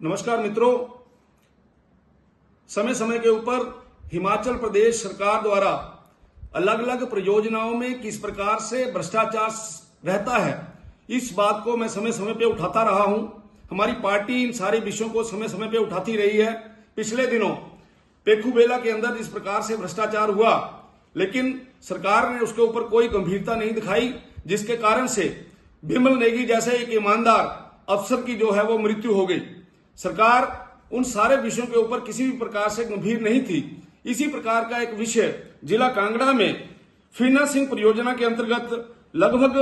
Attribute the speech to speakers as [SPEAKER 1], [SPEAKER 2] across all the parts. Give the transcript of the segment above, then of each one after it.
[SPEAKER 1] नमस्कार मित्रों, समय समय के ऊपर हिमाचल प्रदेश सरकार द्वारा अलग अलग परियोजनाओं में किस प्रकार से भ्रष्टाचार रहता है, इस बात को मैं समय समय पे उठाता रहा हूं। हमारी पार्टी इन सारे विषयों को समय समय पे उठाती रही है। पिछले दिनों पेखूबेला के अंदर इस प्रकार से भ्रष्टाचार हुआ, लेकिन सरकार ने उसके ऊपर कोई गंभीरता नहीं दिखाई, जिसके कारण से बिमल नेगी जैसे एक ईमानदार अफसर की जो है वो मृत्यु हो गई। सरकार उन सारे विषयों के ऊपर किसी भी प्रकार से गंभीर नहीं थी। इसी प्रकार का एक विषय जिला कांगड़ा में फिनांसिंग परियोजना के अंतर्गत लगभग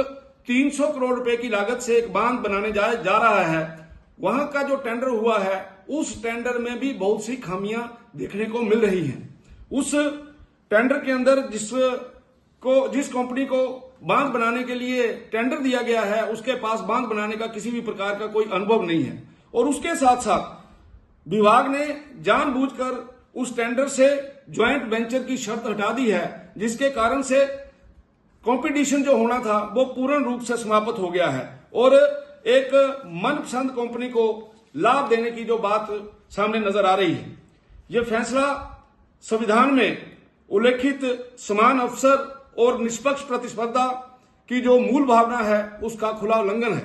[SPEAKER 1] 300 करोड़ रुपए की लागत से एक बांध बनाने जा रहा है। वहां का जो टेंडर हुआ है, उस टेंडर में भी बहुत सी खामियां देखने को मिल रही हैं। उस टेंडर के अंदर जिस कंपनी को बांध बनाने के लिए टेंडर दिया गया है, उसके पास बांध बनाने का किसी भी प्रकार का कोई अनुभव नहीं है। और उसके साथ साथ विभाग ने जानबूझकर उस टेंडर से ज्वाइंट वेंचर की शर्त हटा दी है, जिसके कारण से कंपटीशन जो होना था वो पूर्ण रूप से समाप्त हो गया है और एक मनपसंद कंपनी को लाभ देने की जो बात सामने नजर आ रही है। यह फैसला संविधान में उल्लेखित समान अवसर और निष्पक्ष प्रतिस्पर्धा की जो मूल भावना है, उसका खुला उल्लंघन है।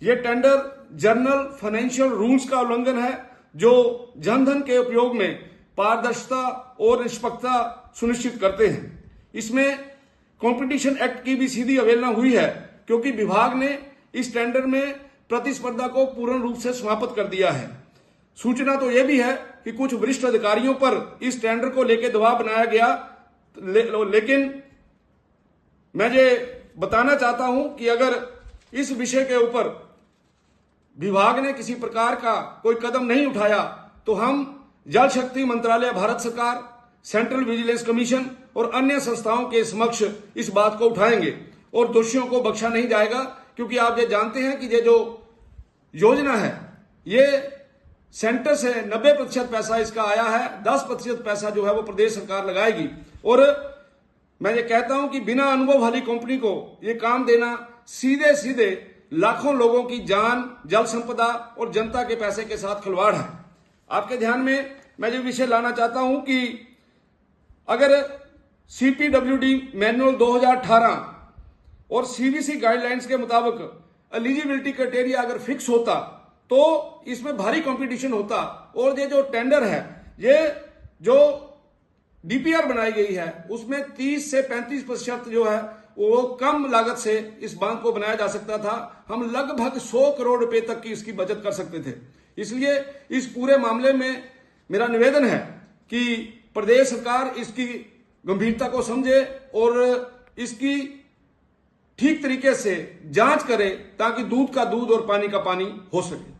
[SPEAKER 1] यह टेंडर जनरल फाइनेंशियल रूल्स का उल्लंघन है, जो जनधन के उपयोग में पारदर्शिता और निष्पक्षता सुनिश्चित करते हैं। इसमें कंपटीशन एक्ट की भी सीधी अवहेलना हुई है, क्योंकि विभाग ने इस टेंडर में प्रतिस्पर्धा को पूर्ण रूप से समाप्त कर दिया है। सूचना तो यह भी है कि कुछ वरिष्ठ अधिकारियों पर इस टेंडर को लेकर दबाव बनाया गया, लेकिन मैं ये बताना चाहता हूं कि अगर इस विषय के ऊपर विभाग ने किसी प्रकार का कोई कदम नहीं उठाया, तो हम जल शक्ति मंत्रालय, भारत सरकार, सेंट्रल विजिलेंस कमीशन और अन्य संस्थाओं के समक्ष इस बात को उठाएंगे और दोषियों को बख्शा नहीं जाएगा। क्योंकि आप ये जानते हैं कि ये जो योजना है, ये सेंटर से 90% पैसा इसका आया है, 10% पैसा जो है वो प्रदेश सरकार लगाएगी। और मैं ये कहता हूं कि बिना अनुभव वाली कंपनी को ये काम देना सीधे सीधे लाखों लोगों की जान, जल संपदा और जनता के पैसे के साथ खिलवाड़ है। आपके ध्यान में मैं ये विषय लाना चाहता हूं कि अगर सीपीडब्ल्यूडी मैनुअल 2018 और सीबीसी गाइडलाइंस के मुताबिक एलिजिबिलिटी क्राइटेरिया अगर फिक्स होता, तो इसमें भारी कंपटीशन होता और ये जो टेंडर है, ये जो डीपीआर बनाई गई है, उसमें 30 से 35% जो है वो कम लागत से इस बांध को बनाया जा सकता था। हम लगभग 100 करोड़ रुपए तक की इसकी बचत कर सकते थे। इसलिए इस पूरे मामले में मेरा निवेदन है कि प्रदेश सरकार इसकी गंभीरता को समझे और इसकी ठीक तरीके से जांच करे, ताकि दूध का दूध और पानी का पानी हो सके।